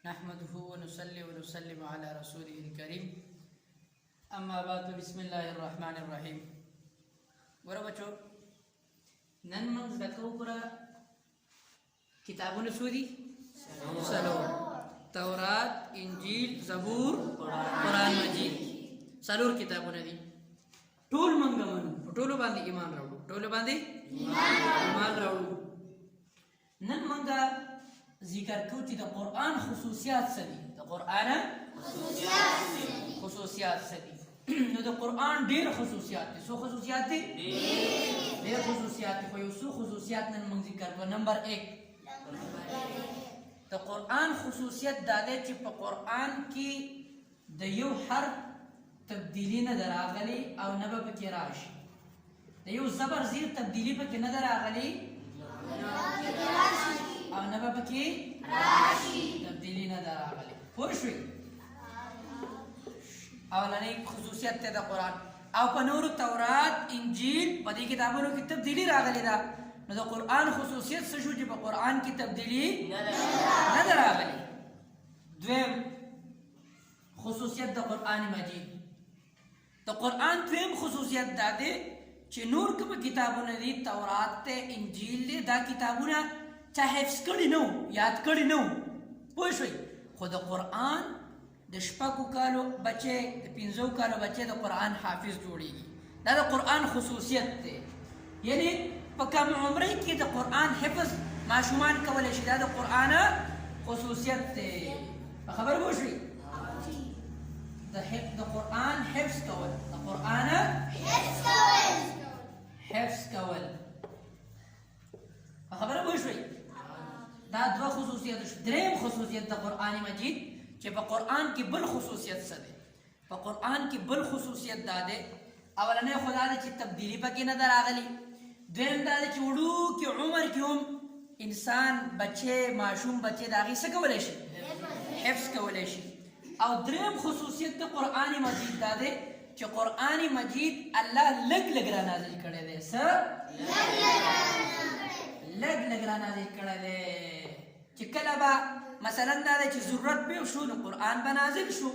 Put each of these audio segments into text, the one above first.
نحمده ونصلي ونسلم على رسوله الكريم اما بعد بسم الله الرحمن الرحيم ګوره بچو نن موږ زده کوو پوره کتابونه څو دي؟ څلور: تورات، انجیل، زبور، قرآن مجید. څلور کتابونه دي. ټول موږ منو، په ټولو باندې ایمان راوړو، ټولو باندې ایمان راوړو. نن موږ ذکر کوو چې د قرآن خصوصیات څه دي. د قرآن خصوصیات څه دي؟ نو د قرآن ډېر خصوصیات دي. څو خصوصیات دي؟ ډېر خصوصیات دي، خو یو څو خصوصیات نن موږ ذکر کوو. نمبر 1 د قرآن خصوصیت دا دی چې په قرآن کې د یو حرف تبدیلی نه ده راغلې او نه به پکې راشي. د یو زبر زیر تبدیلی پکې نه ده راغلې او نه به پکې تبدیلی نه ده راغلې. پوه شوې؟ اولنۍ خصوصیت دی د قرآن. او په نورو تورات، انجیل، په دې کتابونو کې تبدیلی راغلې ده. نو د قرآن خصوصیت څه شو چې په قرآن کې تبدیلی نه ده راغلې. دویم خصوصیت د قرآن مجید. د قرآن دویم خصوصیت دا دی چې نور کوم کتابونه دي، تورات ته، انجیل دی، دا کتابونه چا حفظ کړي نه وو، یاد کړي نه وو. پوه شوئ؟ خو د قرآن د 6 کالو بچی، د 5 کالو بچی د قرآن حافظ جوړیږي. دا د قرآن خصوصیت دی. یعنی په کم عمرۍ کې د قرآن حفظ ماشومان کولی شي. دا د قرآن خصوصیت دی. په خبره پوه شوئ؟ د قرآن حفظ کول، د قرآن حفظ کول. په خبره پوه شوئ؟ دا دوه خصوصیت شو. دریم خصوصیت د قرآن مجید چې په قرآن کې بل خصوصیت څه دی؟ په قرآن کې بل خصوصیت دا دی، اولنۍ خو دا دی چې تبدیلي پکې نه ده راغلې. دویم دا دی چې وړوکي عمر کې هم انسان بچی، ماشوم بچی د هغې څه کولی شي؟ حفظ کولی شي. او دریم خصوصیت د قرآن مجید دا دی چې قرآن مجید الله لږ لږ را نازل کړی دی. څه؟ لږ لږ را نازل کړی دی چې کله به مثلا دا دی چې ضرورت به شو نو قرآن به نازل شو.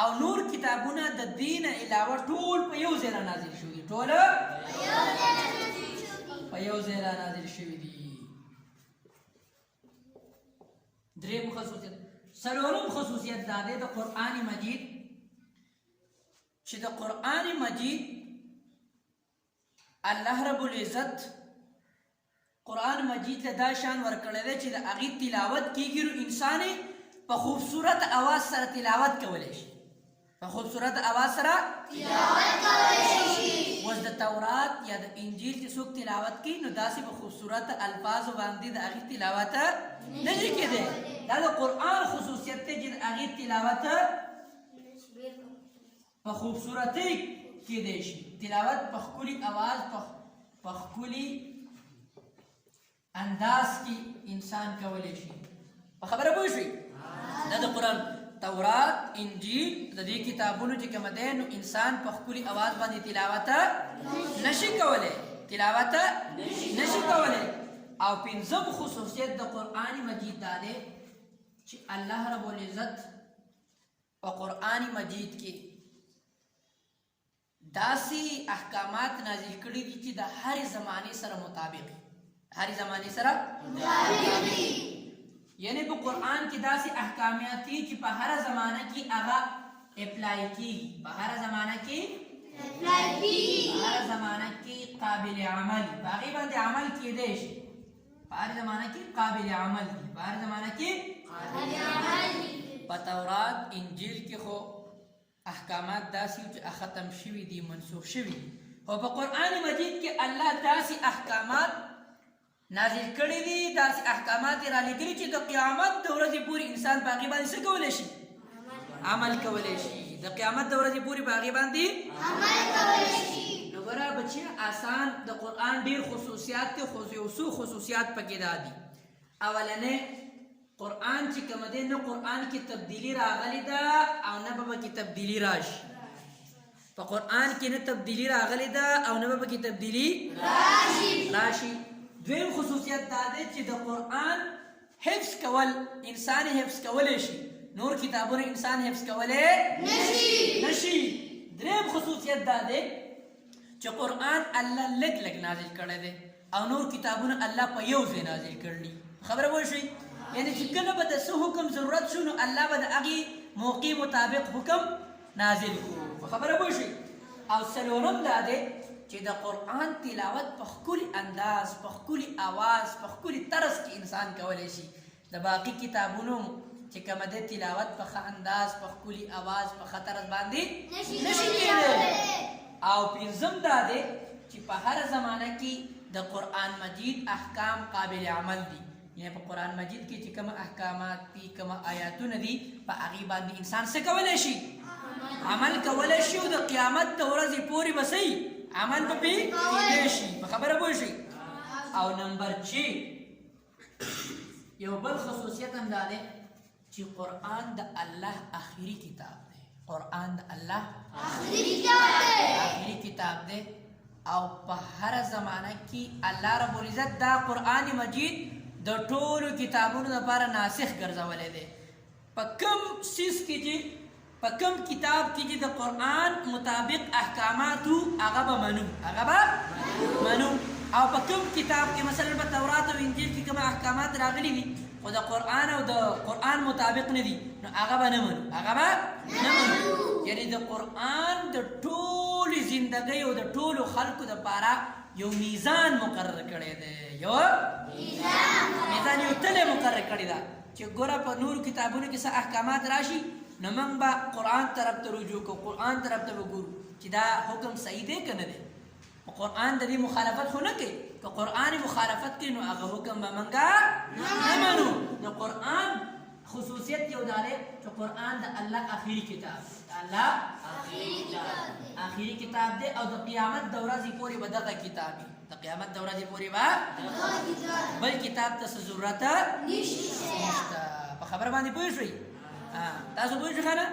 او نور کتابونه د دې نه علاوه ټول په یو ځای را نازل شوي دي. ټول په یو ځای را نازل شوي دي. دریم خصوصیت. څلورم خصوصیت دا دی د قرآن مجید چې د قرآن مجید الله رب العزت قرآن مجید له دا شان ورکړی دی چې د هغې تلاوت کېږي نو انسان په خوبصورت اواز سره تلاوت کولی شي. په خوبصورت اواز سره تلاوت کولی شي. اوس د تورات یا د انجیل چې څوک تلاوت کوي نو داسې په خوبصورت الفاظو باندې د هغې تلاوت نه شي کېدی. دا د قرآن خصوصیت دی چې د هغې تلاوت په خوبصورتۍ کېدی شي. تلاوت په ښکلي اواز، په ښکلي انداز کې انسان کولی شي. په خبره پوه شوئ؟ دا د قرآن تورات، انجیل، د دې کتابونو چې کومه دی نو انسان په ښکلي اواز باندې تلاوت نشي کولی. تلاوت نشي کولی. او پنځم خصوصیت د قرآن مجید دا دی چې الله رب العزت په قرآن مجید کې داسې احکامات نازل کړي دي چې د هرې زمانې سره مطابق وي. هرې زمانې سره مطابق وي. یعنی په قرآن کې داسې احکامات دي چې په هره زمانه کې هغه اپلای کېږي. په هره زمانه کې اپلای کېږي. په هره زمانه کې قابل عمل، په هغې باندې عمل کېدی شي. په هر زمانه کې قابل عمل دي. په هر زمانه کې قابل عمل دي. په تورات، انجیل کې خو احکامات داسې چې ختم شوي دي، منسوخ شوي دي. خو په قرآن مجید کې الله داسې احکامات نازل کړي دي، داسې احکامات یې رالیږلي چې د قیامت د ورځې پورې انسان په هغې باندې څه کولی شي؟ عمل کولی شي. د قیامت د ورځې پورې په هغې باندې عمل کولی شي. نو ګوره بچیه، آسان د قرآن ډېر خصوصیات دي، خو یو څو خصوصیات پکې دا دي. اولنۍ قرآن چې کومه دی نه قرآن کې تبدیلي راغلې ده او نه به پکې تبدیلي راشي. په قرآن کې نه تبدیلي راغلې ده او نه به پکې تبدیلي راشي. دویم خصوصیت دا دی چې د قرآن حفظ کول انسان حفظ کولی شي نور کتابونه انسان حفظ کولی نشي دریم خصوصیت دا دی چې قرآن الله لږ لږ نازل کړی دی او نور کتابونه الله په یو ځای نازل کړي خبره پوه شئ یعنی چې کله به د څه حکم ضرورت شو نو الله به د هغې موقع مطابق حکم نازل کړو خبره پوه شئ او څلورم دا دی چې د قرآن تلاوت په ښکلي انداز په ښکلي آواز په ښکلي طرز کې انسان کولی شي د باقي کتابونو چې کومه دی تلاوت په ښه انداز په ښکلي آواز په ښه طرز باندې نشي کېدی او پنځم دا دی چې په هره زمانه کې د قرآن مجید احکام قابل عمل دي یعنی په قرآن مجید کې چې کومه احکامات دي کومه آیاتونه دي په هغې باندې انسان څه کولی شي عمل کولی شي او د قیامت د ورځې پورې به صحیح عمل به پرې کېدی شي په خبره پوه شئ او نمبر 6 یو بل خصوصیت هم دا دی چې قرآن د الله آخري کتاب دی قرآن د الله آخري کتاب دی او په هر زمانه کې الله رب العزت دا قرآن مجید د ټولو کتابونو لپاره ناسخ ګرځولی دی په کوم څیز کې چې په کوم کتاب کې چې د قرآن مطابق احکاماتو هغه به منو او په کوم کتاب کې مثلا په تورات او انجیل کې کوم احکامات راغلي دي خو د قرآن او د قرآن مطابق نه دي نو هغه به نه منو یعنی د قرآن د ټولې زندګۍ او د ټولو خلکو دپاره یو میزان مقرر کړی دی یو میزان یو تله مقرر کړې ده چې ګوره په نورو کتابونو کې څه احکامات راشي نو موږ به قرآن طرف ته رجوع کوو قرآن طرف ته به ګورو چې دا حکم صحیح دی که نه دی قرآن د دې مخالفت خو نه کوي که قرآن مخالفت کوي نو هغه حکم به موږ نه منو نو قرآن خصوصیت یو دا دی چې قرآن د الله آخري کتاب آخري کتاب دی او د قیامت د ورځې پورې به دغه کتاب وي د قیامت د ورځې پورې به بل کتاب ته څه ضرورت نشته په خبره باندې پوه شئ تاسو پوه شئ که نه